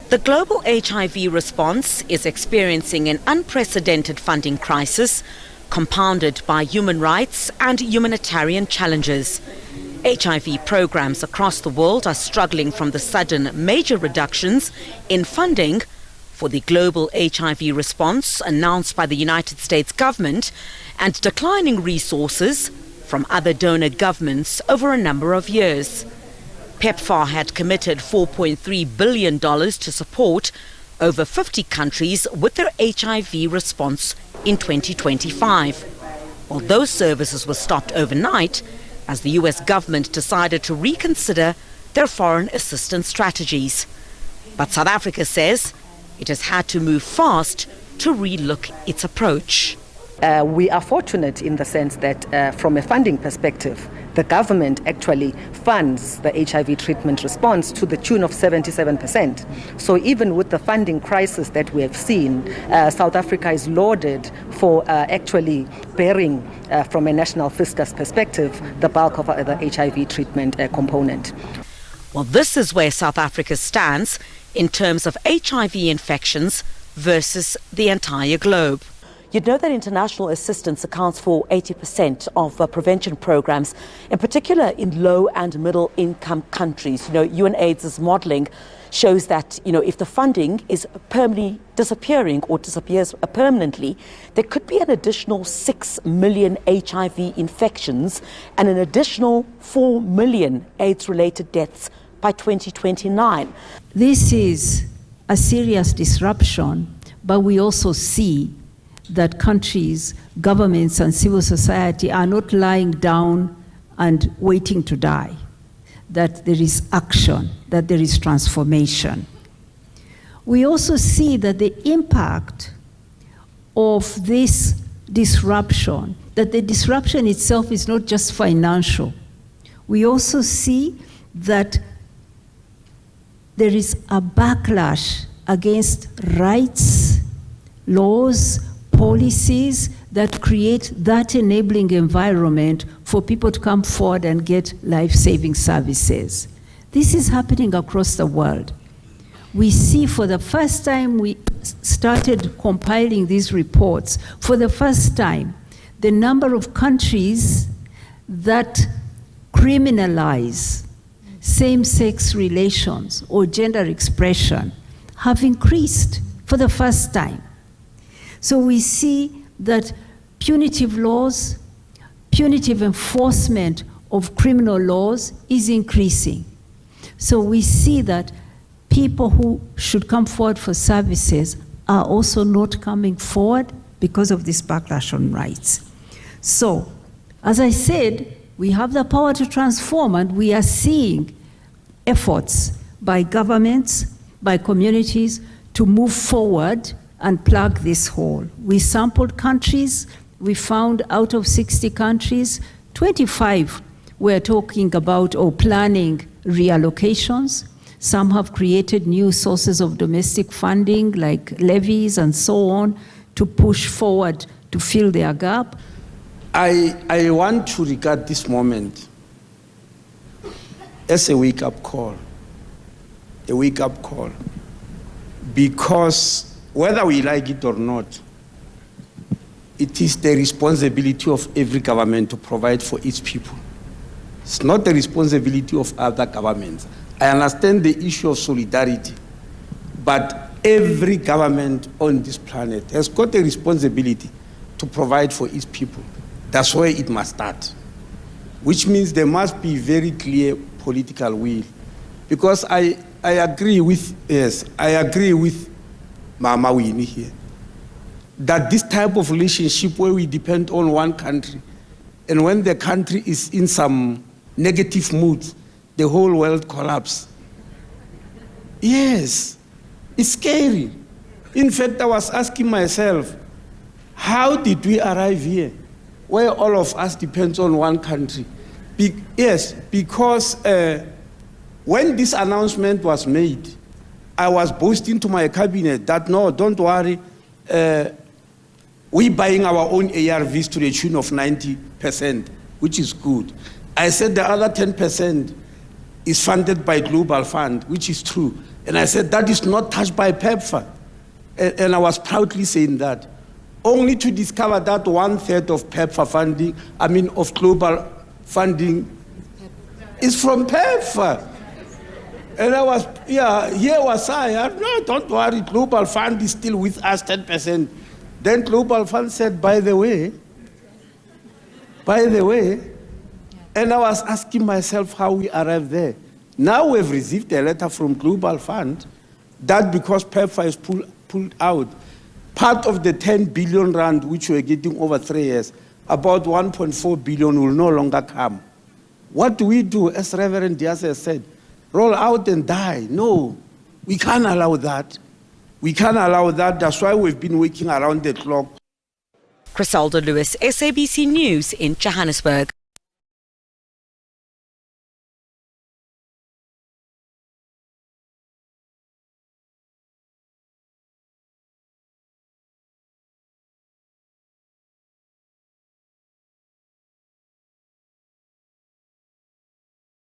The global HIV response is experiencing an unprecedented funding crisis, compounded by human rights and humanitarian challenges. HIV programs across the world are struggling from the sudden major reductions in funding for the global HIV response announced by the United States government and declining resources from other donor governments over a number of years. PEPFAR had committed $4.3 billion to support over 50 countries with their HIV response in 2025. While those services were stopped overnight as the US government decided to reconsider their foreign assistance strategies. But South Africa says it has had to move fast to relook its approach. We are fortunate in the sense that from a funding perspective, the government actually funds the HIV treatment response to the tune of 77%. So even with the funding crisis that we have seen, South Africa is lauded for actually bearing, from a national fiscus perspective, the bulk of the HIV treatment component. Well, this is where South Africa stands in terms of HIV infections versus the entire globe. You'd know that international assistance accounts for 80% of prevention programs, in particular in low and middle income countries. UNAIDS's modeling shows that, if the funding is permanently disappearing or disappears permanently, there could be an additional 6 million HIV infections and an additional 4 million AIDS-related deaths by 2029. This is a serious disruption, but we also see that countries, governments, and civil society are not lying down and waiting to die, that there is action, that there is transformation. We also see that the impact of this disruption, that the disruption itself is not just financial. We also see that there is a backlash against rights, laws, policies that create that enabling environment for people to come forward and get life-saving services. This is happening across the world. We see for the first time, we started compiling these reports, for the first time, the number of countries that criminalize same-sex relations or gender expression have increased for the first time. So we see that punitive laws, punitive enforcement of criminal laws is increasing. So we see that people who should come forward for services are also not coming forward because of this backlash on rights. So, as I said, we have the power to transform, and we are seeing efforts by governments, by communities to move forward and plug this hole. We sampled countries. We found out of 60 countries, 25 were talking about or planning reallocations. Some have created new sources of domestic funding like levies and so on to push forward to fill their gap. I want to regard this moment as a wake-up call, because whether we like it or not, it is the responsibility of every government to provide for its people. It's not the responsibility of other governments. I understand the issue of solidarity, but every government on this planet has got a responsibility to provide for its people. That's where it must start, which means there must be very clear political will. Because I agree with Mama Winnie here, that this type of relationship where we depend on one country, and when the country is in some negative mood, the whole world collapses. Yes, it's scary. In fact, I was asking myself, how did we arrive here, where all of us depend on one country? Yes, because when this announcement was made, I was boasting to my cabinet that, no, don't worry, we're buying our own ARVs to the tune of 90%, which is good. I said the other 10% is funded by Global Fund, which is true. And I said, that is not touched by PEPFAR. And I was proudly saying that. Only to discover that 1/3 of PEPFAR funding, of global funding, is from PEPFAR. And I was, here was I. No, don't worry, Global Fund is still with us, 10%. Then Global Fund said, by the way, and I was asking myself how we arrived there. Now we've received a letter from Global Fund that because PEPFAR is pulled out, part of the 10 billion rand which we're getting over 3 years, about 1.4 billion will no longer come. What do we do? As Reverend Diaz has said, roll out and die. No, we can't allow that. We can't allow that. That's why we've been working around the clock. Crisalda Lewis, SABC News in Johannesburg.